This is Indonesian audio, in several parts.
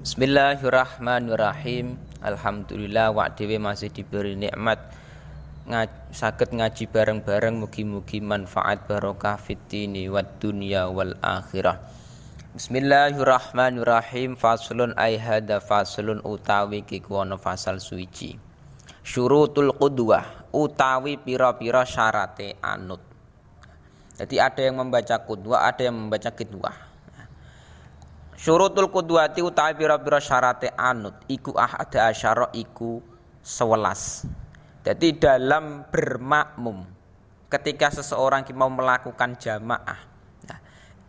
Bismillahirrahmanirrahim. Alhamdulillah wak dhewe masih diberi nikmat saged ngaji bareng-bareng, mugi-mugi manfaat barokah fid dini wad dunya wal akhirah. Bismillahirrahmanirrahim. Faslun ay hada faslun utawi kikuwana fasal suci. Syurutul qudwah utawi pira-pira syarate anut. Jadi ada yang membaca qudwah, ada yang membaca qidwah. Syurutul qudwati utawi pira-pira syarate anut iku ahada asyara iku 11. Jadi dalam bermakmum ketika seseorang mau melakukan jamaah,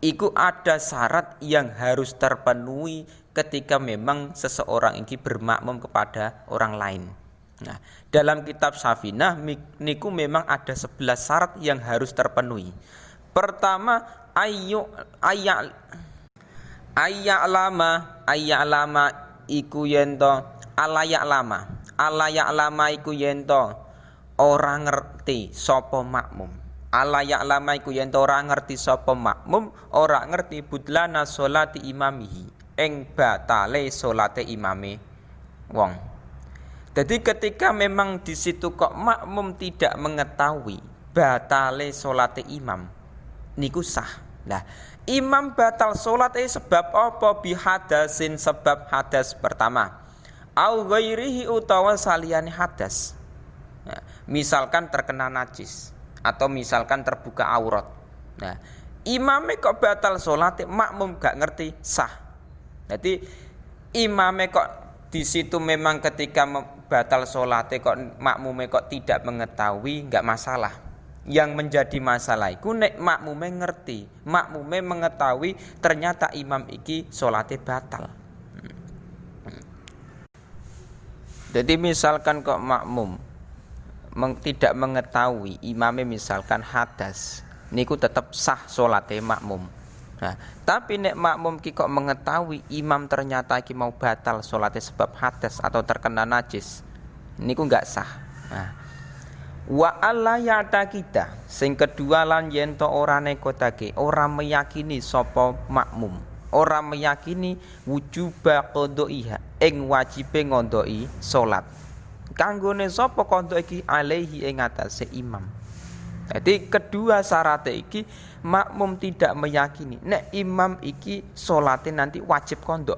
iku ada syarat yang harus terpenuhi ketika memang seseorang ini bermakmum kepada orang lain. Nah, dalam kitab Safinah niku memang ada 11 syarat yang harus terpenuhi. Pertama, ayya'lama iku yento alayya'lama iku yento ora ngerti sapa makmum. Alayya'lama iku yento ora ngerti sapa makmum, ora ngerti budlana sholati imamihi ing batale salate imame wong. Jadi ketika memang di situ kok makmum tidak mengetahui batale salate imam niku sah. Nah, imam batal salat sebab apa? Bihadasin, sebab hadas pertama. Au ghairihi utawa saliyane hadas. Nah, misalkan terkena najis atau misalkan terbuka aurat. Nah, imame kok batal salat, makmum gak ngerti, sah. Jadi imame kok di situ memang ketika batal salat kok makmume kok tidak mengetahui, gak masalah. Yang menjadi masalah iku nek makmume ngerti, makmume mengetahui ternyata imam iki salate batal. Jadi misalkan kok makmum tidak mengetahui imame misalkan hadas, niku tetap sah salate makmum. Nah, tapi nek makmum ki kok mengetahui imam ternyata iki mau batal salate sebab hadas atau terkena najis, niku enggak sah. Nah, wa alla ya'taqida sing kedua lan yen to ora nekotake, ora meyakini sapa makmum, ora meyakini wujuba qadaiha ing wajibe ngondoki salat. Kanggone sapa qadha iki alaihi ing atase imam. Jadi kedua syarat iki makmum tidak meyakini nek imam iki salate nanti wajib qadha.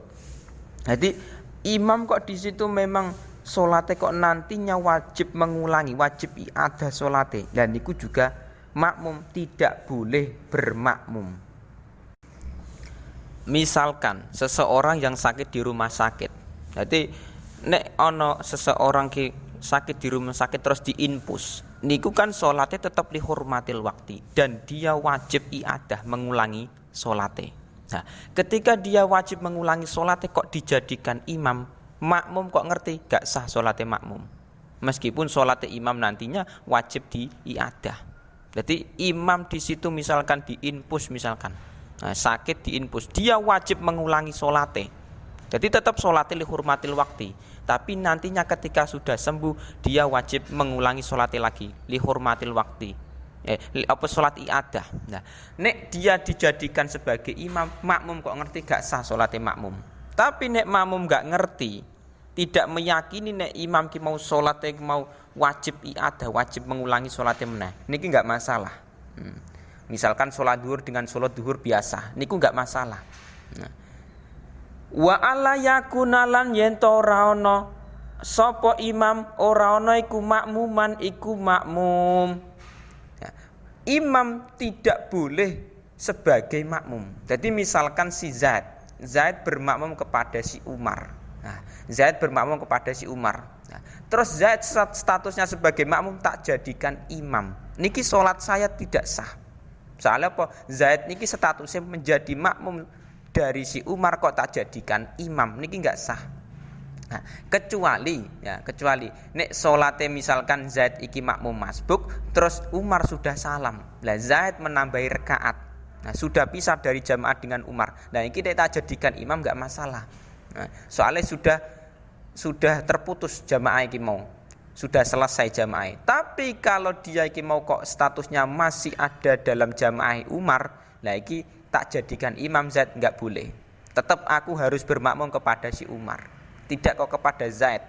Jadi imam kok di situ memang salate kok nantinya wajib mengulangi, wajib i'adah salate. Dan itu juga makmum tidak boleh bermakmum. Misalkan seseorang yang sakit di rumah sakit. Jadi nek ono seseorang ki sakit di rumah sakit terus diinpus, niku kan salate tetap dihormatil waktu dan dia wajib i'adah mengulangi salate. Nah, ketika dia wajib mengulangi salate kok dijadikan imam, makmum kok ngerti gak sah salate makmum, meskipun salate imam nantinya wajib diiadah. Jadi imam di situ misalkan diinpus, misalkan sakit diinpus, dia wajib mengulangi salate. Jadi tetap salate lihurmatil waktu, tapi nantinya ketika sudah sembuh dia wajib mengulangi salate lagi lihurmatil waktu. Salat iadah. Nah, nek dia dijadikan sebagai imam, makmum kok ngerti gak sah salate makmum. Tapi nek makmum gak ngerti, tidak meyakini nek imam ki mau salat mau wajib i'adah, wajib mengulangi salat meneh, niki gak masalah. Misalkan salat zuhur dengan salat zuhur biasa, niku gak masalah. Wa alla yakunalan yen to ora ana sapa imam, ora ana iku makmuman iku makmum. Imam tidak boleh sebagai makmum. Jadi misalkan si Zaid bermakmum kepada si Umar. Nah, Zaid bermakmum kepada si Umar. Nah, terus Zaid statusnya sebagai makmum tak jadikan imam. Niki salat saya tidak sah. Soalnya apa? Zaid niki statusnya menjadi makmum dari si Umar kok tak jadikan imam. Niki enggak sah. Nah, kecuali nek salate misalkan Zaid iki makmum masbuk, terus Umar sudah salam. Lah Zaid menambahi rakaat. Nah, sudah pisah dari jamaah dengan Umar. Nah, ini kita jadikan imam enggak masalah. Nah, soalnya sudah terputus jamaah iki mau. Sudah selesai jamaah. Tapi kalau dia iki mau kok statusnya masih ada dalam jamaah Umar, nah iki tak jadikan imam Zaid enggak boleh. Tetap aku harus bermakmum kepada si Umar, tidak kok kepada Zaid.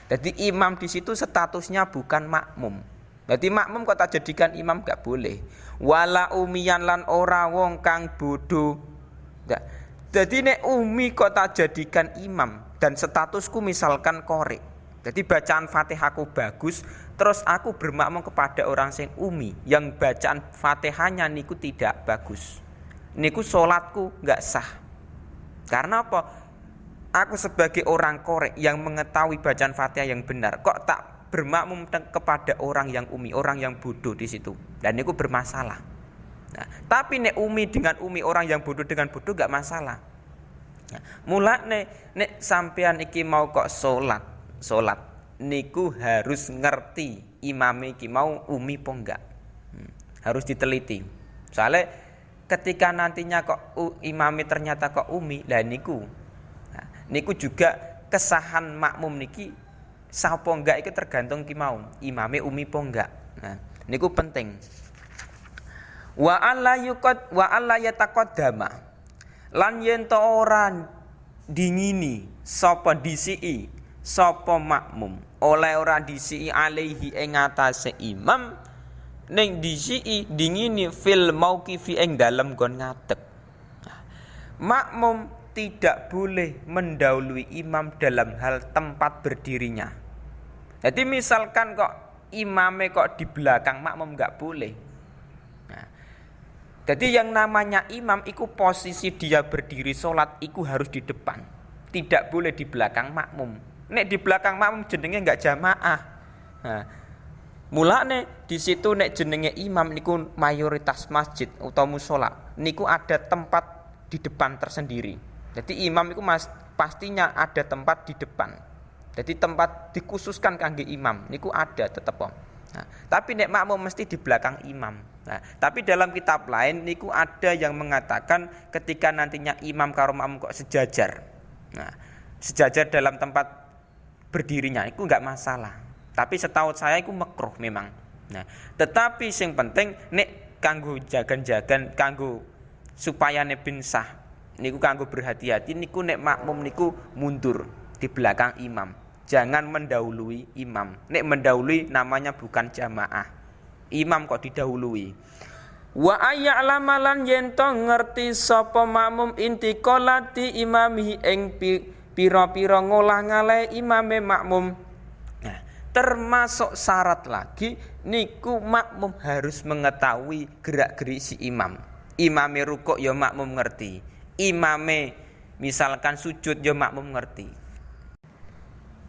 Jadi imam di situ statusnya bukan makmum. Jadi makmum kok tak jadikan imam gak boleh. Wala umiyan lan ora wong kang bodoh. Jadi nek umi kok tak jadikan imam dan statusku misalkan korek. Jadi bacaan Fatihahku bagus, terus aku bermakmum kepada orang sing umi yang bacaan Fatihahnya niku tidak bagus. Niku salatku gak sah. Karena apa? Aku sebagai orang korek yang mengetahui bacaan Fatihah yang benar, kok tak bermakmum kepada orang yang umi, orang yang bodoh di situ. Dan itu bermasalah. Nah, tapi nek umi dengan umi, orang yang bodoh dengan bodoh gak masalah. Nah, mula nek sampean iki mau kok salat niku harus ngerti imam iki mau umi po enggak. Harus diteliti. Soalnya ketika nantinya kok imami ternyata kok umi, lah niku juga kesahan makmum niki sapa enggak itu tergantung ki mau imame umi po enggak. Nah, niku penting. Wa alla yataqaddama lan yen to ora dingini sapa disiki sapa makmum oleh ora disiki alaihi ing atase imam ning disiki dingini fil mauqifi ing dalem gon ngadeg. Nah, makmum tidak boleh mendahului imam dalam hal tempat berdirinya. Jadi misalkan kok imame kok di belakang, makmum enggak boleh. Nah, jadi yang namanya imam iku posisi dia berdiri sholat iku harus di depan. Tidak boleh di belakang makmum. Nek di belakang makmum jenenge enggak jamaah. Nah, mulane di situ nek jenenge imam niku mayoritas masjid utawa mushola niku ada tempat di depan tersendiri. Jadi imam itu pastinya ada tempat di depan. Jadi tempat dikhususkan kangge imam niku ada tetep. Nah, tapi nek makmum mesti di belakang imam. Nah, tapi dalam kitab lain niku ada yang mengatakan ketika nantinya imam karo makmum kok sejajar. Nah, sejajar dalam tempat berdirinya itu enggak masalah. Tapi setahu saya itu makruh memang. Nah, tetapi yang penting nek kanggo jagan-jagan kanggo supaya bin sah niku kanggo berhati-hati niku nek makmum niku mundur di belakang imam. Jangan mendahului imam. Nek mendahului namanya bukan jamaah. Imam kok didahului. Wa ayya'lama lan yen to ngerti sapa makmum intiqalati imami ing pira-pira ngolah ngale imame makmum. Nah, termasuk syarat lagi niku makmum harus mengetahui gerak-gerik si imam. Imame rukuk ya makmum ngerti. Imame misalkan sujud ya makmum ngerti.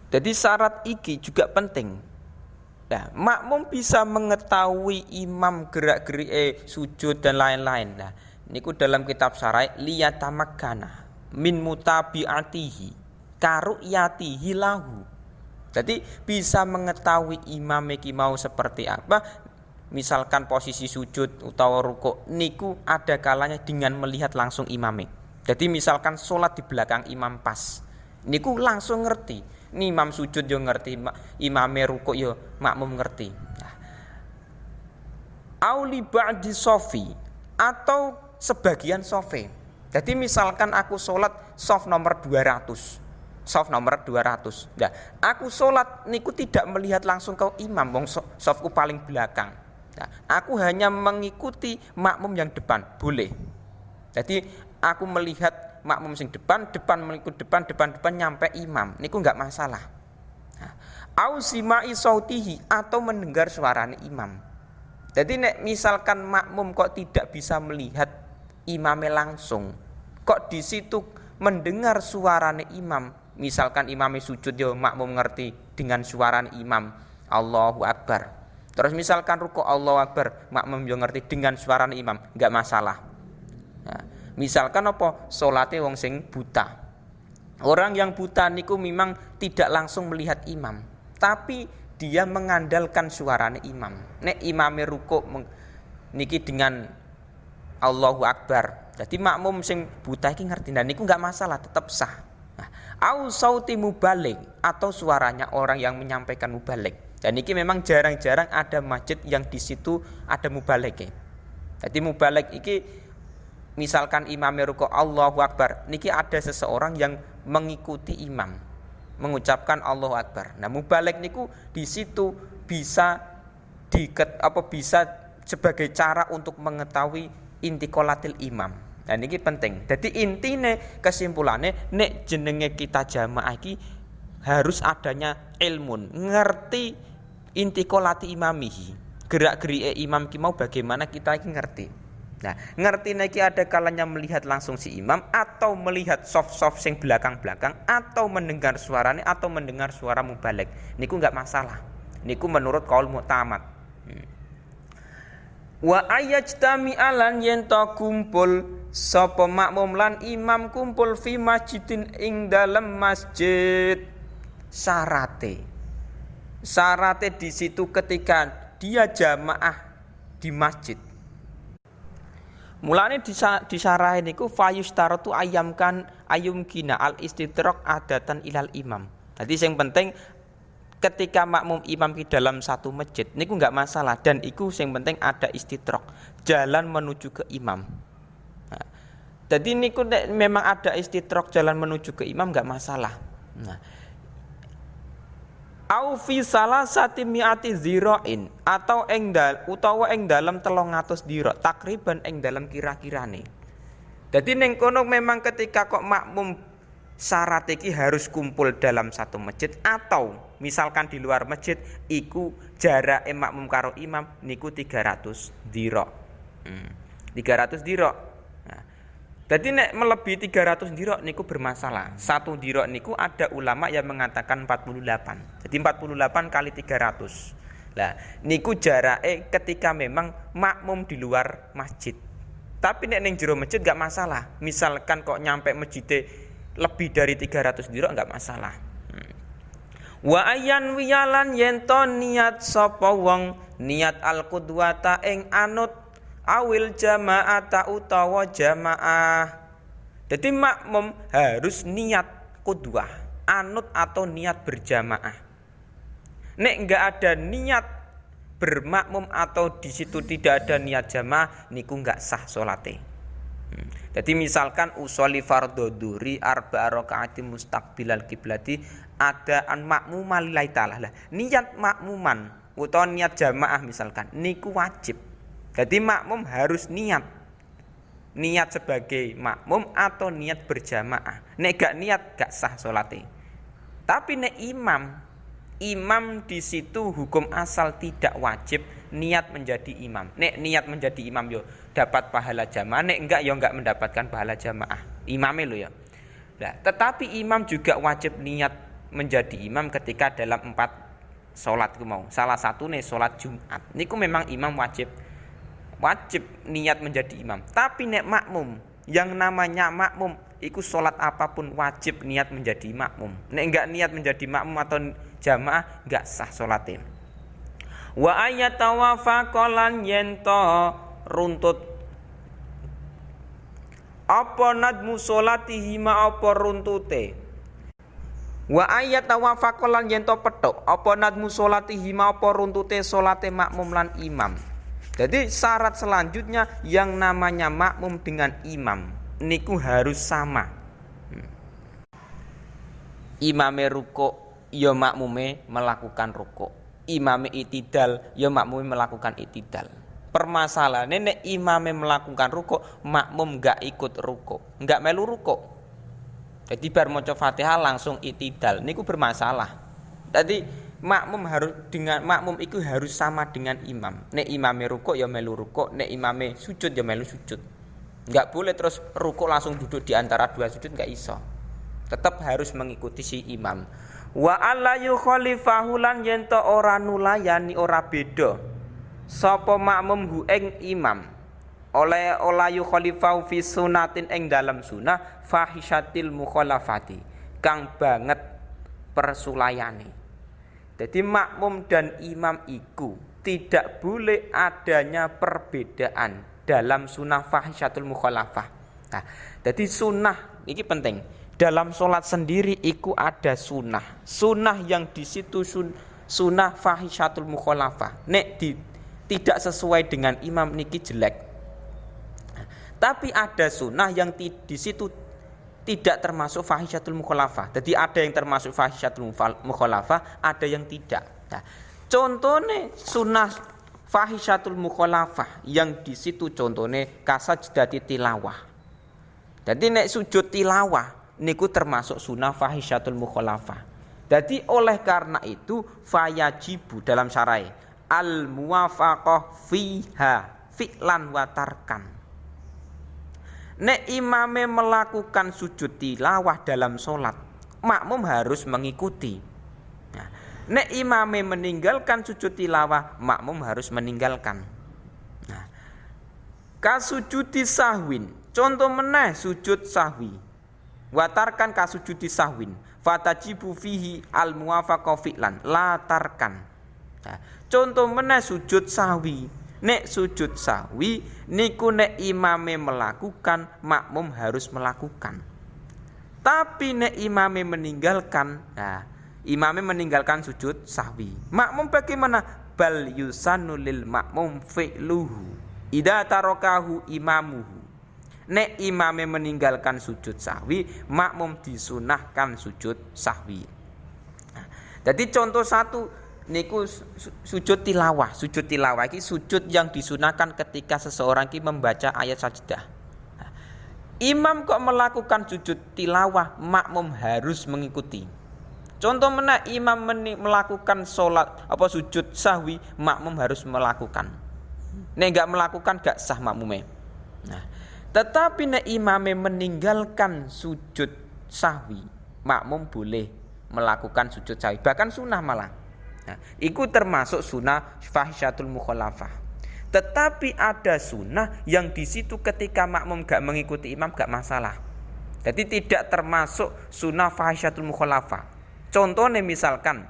Jadi syarat iki juga penting. Nah, makmum bisa mengetahui imam gerak-gerik sujud dan lain-lain. Nah, niku dalam kitab Sarai liyatamakkana min mutabiatihi karu'yatihi lahu. Jadi bisa mengetahui imam iki mau seperti apa. Misalkan posisi sujud utawa rukuk niku ada kalanya dengan melihat langsung imame. Jadi misalkan sholat di belakang imam pas, niku langsung ngerti. Ini imam sujud yo ngerti, imame rukuk yo makmum ngerti. Nah, auli ba'di sofi atau sebagian sofe. Jadi misalkan aku sholat sof nomor 200. Sof nomor 200. Nah, aku sholat niku tidak melihat langsung ke imam, wong sofku paling belakang. Nah, aku hanya mengikuti makmum yang depan, boleh. Jadi aku melihat makmum sing depan mengikut depan nyampe imam, niku enggak masalah. Nah, au simai sautihi atau mendengar suaranya imam. Jadi nek misalkan makmum kok tidak bisa melihat imame langsung, kok di situ mendengar suaranya imam, misalkan imame sujud yo makmum ngerti dengan suaranya imam, Allahu Akbar. Terus misalkan rukuk Allahu Akbar, makmum yo ngerti dengan suaranya imam, enggak masalah. Nah, misalkan apa? Salate wong sing buta. Orang yang buta niku memang tidak langsung melihat imam, tapi dia mengandalkan suaranya imam. Nek imame rukuk niki dengan Allahu Akbar. Jadi makmum sing buta iki ngerti, dan niku enggak masalah, tetap sah. Nah, au sauti mubaligh atau suaranya orang yang menyampaikan mubaligh. Dan ini memang jarang-jarang ada masjid yang di situ ada mubaligh. Jadi mubaligh iki misalkan imam ruku Allahu Akbar, niki ada seseorang yang mengikuti imam mengucapkan Allahu Akbar. Nah, mubalik niku di situ bisa bisa sebagai cara untuk mengetahui intikolatil imam. Nah, niki penting. Jadi intine kesimpulannya nek jenenge kita jamaah iki harus adanya ilmun, ngerti intikolati imamihi. Gerak-gerike imam ki mau bagaimana kita iki ngerti. Nah, ngerti niki ada kalanya melihat langsung si imam atau melihat soft sing belakang-belakang atau mendengar suaranya atau mendengar suara mubalik. Niku enggak masalah. Niku menurut qaul mu'tamad. Wa ayajtami alan yen ta kumpul sapa makmum lan imam kumpul fi masjidin ing dalem masjid. Syarate di situ ketika dia jamaah di masjid. Mulane disarahe niku fayustaratu ayum kina al istidrak adatan ilal imam. Jadi yang penting ketika makmum imam di dalam satu masjid niku enggak masalah dan iku yang penting ada istidrak, jalan menuju ke imam. Nah, jadi niku memang ada istidrak jalan menuju ke imam enggak masalah. Nah, au fi salasati mi'ati zirain atau ing dalam 300 dira takriban ing dalam kira-kirane. Dadi ning kono memang ketika kok makmum syarat iki harus kumpul dalam satu masjid atau misalkan di luar masjid iku jarake makmum karo imam niku 300 dira. 300 dira. Jadi nek melebihi 300 dirok niku bermasalah. Satu dirok niku ada ulama yang mengatakan 48. Jadi 48 kali 300. Lah niku jarake ketika memang makmum di luar masjid. Tapi nek ning jero masjid enggak masalah. Misalkan kok nyampe masjid lebih dari 300 dirok enggak masalah. Wa ayyan wiyalan yen to niat sapa wong niat al-qudwata ing anut awil jama'ata utawa jamaah. Jadi makmum harus niat qudwah, anut atau niat berjamaah. Nek enggak ada niat bermakmum atau di situ tidak ada niat jamaah, niku enggak sah salate. Jadi misalkan usolli fardhu dzuri arba'a rakaati mustaqbilal kiblati adaan makmuman lillahi ta'ala. Lah, niat makmuman utawa niat jamaah misalkan niku wajib. Jadi makmum harus niat sebagai makmum atau niat berjamaah. Nek gak niat gak sah salate. Tapi nek imam di situ hukum asal tidak wajib niat menjadi imam. Nek niat menjadi imam yo dapat pahala jamaah, nek enggak yo enggak mendapatkan pahala jamaah. Imame lo ya. Nah, tetapi imam juga wajib niat menjadi imam ketika dalam 4 salat ku mau. Salah satu nih salat Jumat. Niku memang imam wajib niat menjadi imam. Tapi nek makmum, yang namanya makmum iku salat apapun wajib niat menjadi makmum. Nek enggak niat menjadi makmum atau jamaah enggak sah salate. Wa ayatawafaqalan yento runtut apa nadmu salatihi ma apa runtute. Wa ayatawafaqalan yento petuk apa nadmu salatihi ma apa runtute salate makmum lan imam. Jadi syarat selanjutnya yang namanya makmum dengan imam niku harus sama. Imame rukuk ya makmume melakukan rukuk. Imame itidal ya makmume melakukan itidal. Permasalahannya nek imame melakukan rukuk, makmum enggak ikut rukuk, enggak melu rukuk. Jadi bar maca Fatihah langsung itidal niku bermasalah. Jadi makmum itu harus sama dengan imam. Nek imame rukuk ya melu rukuk, nek imame sujud ya melu sujud. Enggak boleh terus rukuk langsung duduk di antara dua sujud, enggak iso. Tetap harus mengikuti si imam. Wa alla yukhalifahu lan yen to ora nulayani ora beda sapa makmum hu ing imam. Oleh yukhalifahu fi sunatin ing dalam sunah fahishatil mukhalafati. Kang banget persulayane. Jadi makmum dan imam iku tidak boleh adanya perbedaan dalam sunnah fahishatul mukhalafah. Nah, jadi sunnah ini penting. Dalam sholat sendiri iku ada sunnah. Sunnah yang di situ sunnah fahishatul mukhalafah. Nek tidak sesuai dengan imam niki jelek. Tapi ada sunnah yang di situ tidak termasuk fahisyatul mukhalafah. Jadi ada yang termasuk fahisyatul mukhalafah, ada yang tidak. Nah, contohnya sunnah fahisyatul mukhalafah yang di situ contohnya kasajdati tilawah. Jadi nek sujud tilawah niku termasuk sunnah fahisyatul mukhalafah. Jadi oleh karena itu fayajibu dalam syarah al muwafaqah fiha fi'lan wa tarkan. Nek imame melakukan sujud tilawah dalam sholat, makmum harus mengikuti. Nah, nek imame meninggalkan sujud tilawah, makmum harus meninggalkan. Nah, kasujudi sahwin, contoh meneh sujud sahwi. Watarkan kasujudi sahwin, fatajibu fihi al muwafaqah fi'lan, latarkan. Nah, contoh meneh sujud sahwi. Nek sujud sahwi niku nek imame melakukan, makmum harus melakukan. Tapi nek imame meninggalkan, nah imame meninggalkan sujud sahwi, makmum bagaimana? Bal yusannu lil makmum fi'luhu idza tarakahu imamuhu. Nek imame meninggalkan sujud sahwi, makmum disunahkan sujud sahwi. Nah, jadi contoh satu niku sujud tilawah. Sujud tilawah iki sujud yang disunahkan ketika seseorang ki membaca ayat sajdah. Nah, imam kok melakukan sujud tilawah, makmum harus mengikuti. Contoh mana imam melakukan sholat sujud sahwi, makmum harus melakukan. Nek enggak melakukan gak sah makmume. Nah, tetapi nek imame meninggalkan sujud sahwi, makmum boleh melakukan sujud sahwi, bahkan sunnah malah. Nah, itu termasuk sunnah fahisyatul mukhalafah. Tetapi ada sunnah yang di situ ketika makmum gak mengikuti imam gak masalah. Jadi tidak termasuk sunnah fahisyatul mukhalafah. Contohnya misalkan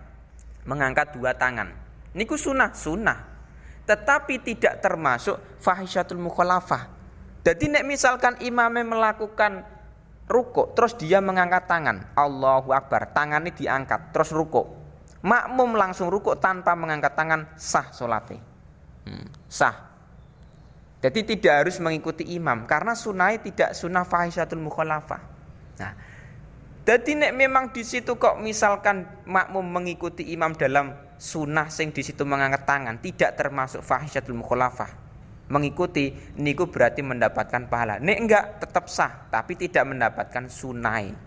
mengangkat dua tangan. Niku sunnah. Tetapi tidak termasuk fahisyatul mukhalafah. Jadi nek misalkan imamnya melakukan rukuk terus dia mengangkat tangan, Allahu Akbar, tangannya diangkat terus rukuk. Makmum langsung rukuk tanpa mengangkat tangan, sah solatnya. Sah. Jadi tidak harus mengikuti imam karena sunnahnya tidak sunnah fahisyatul mukhalafah. Nah, jadi nek memang di situ kok misalkan makmum mengikuti imam dalam sunnah sing di situ mengangkat tangan, tidak termasuk fahisyatul mukhalafah. Mengikuti niku berarti mendapatkan pahala. Nek enggak tetap sah tapi tidak mendapatkan sunnah.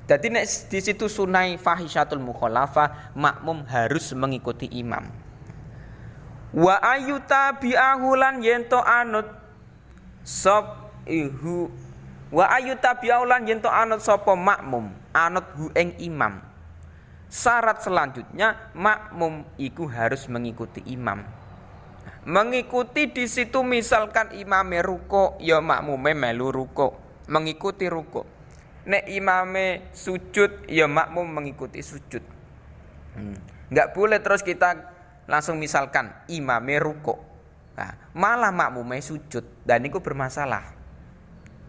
Jadi nek di situ sunai fahisyatul mukhalafah, makmum harus mengikuti imam. Wa ayyuta bi'ahulan yento anut sop ihu wa ayyuta bi'ahulan yento anut sopo makmum anut hu ing imam. Syarat selanjutnya makmum iku harus mengikuti imam. Mengikuti di situ misalkan imame ruko, ya makmume melu ruko, mengikuti ruko. Nek imame sujud, ya makmum mengikuti sujud. Enggak boleh terus kita langsung misalkan imame rukuk, nah, malah makmume sujud, dan itu bermasalah.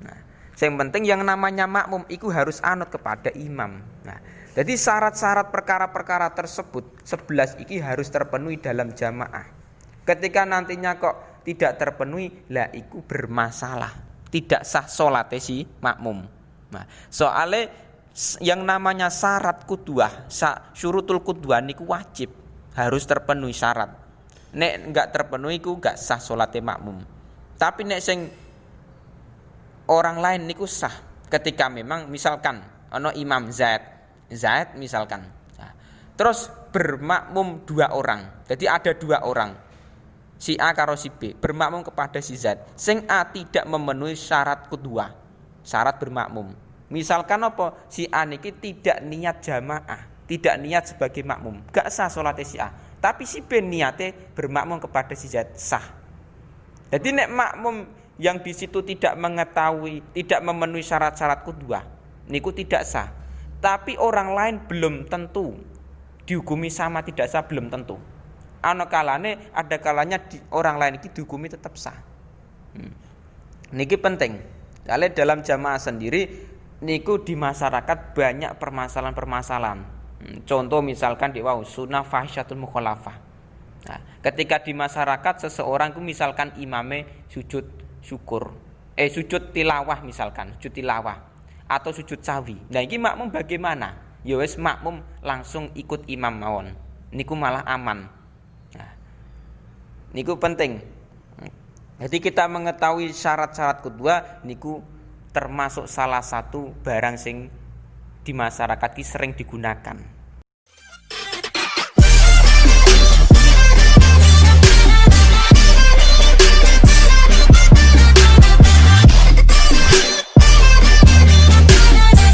Nah, yang penting yang namanya makmum itu harus anut kepada imam. Nah, jadi syarat-syarat perkara-perkara tersebut 11 ini harus terpenuhi dalam jamaah. Ketika nantinya kok tidak terpenuhi, lah itu bermasalah, tidak sah sholatnya si makmum. Nah, soalnya yang namanya syarat qudwah, syurutul qudwah niku wajib, harus terpenuhi syarat. Nek enggak terpenuhi iku enggak sah salate makmum. Tapi nek sing orang lain niku sah ketika memang misalkan ana imam Zaid misalkan. Nah, terus bermakmum dua orang. Jadi ada dua orang. Si A karo si B bermakmum kepada si Zaid. Sing A tidak memenuhi syarat qudwah, syarat bermakmum. Misalkan apa? Si A niki tidak niat jamaah, tidak niat sebagai makmum, gak sah salate si A. Tapi si B niate bermakmum kepada si Zaid, sah. Jadi nek makmum yang di situ tidak mengetahui, tidak memenuhi syarat-syarat qudwah, niku tidak sah. Tapi orang lain belum tentu dihukumi sama tidak sah, belum tentu. Ada kalanya orang lain itu dihukumi tetap sah. Niki penting. Soalnya dalam jamaah sendiri niku di masyarakat banyak permasalahan-permasalahan. Contoh misalkan di sunnah fahisyatul mukhalafah. Nah, ketika di masyarakat seseorang itu misalkan imame sujud syukur, sujud tilawah misalkan, sujud tilawah atau sujud sawi. Nah iki makmum bagaimana? Ya wis makmum langsung ikut imam mawon. Niku malah aman. Nah, niku penting. Jadi kita mengetahui syarat-syarat khutbah niku termasuk salah satu barang sing di masyarakat ki sering digunakan.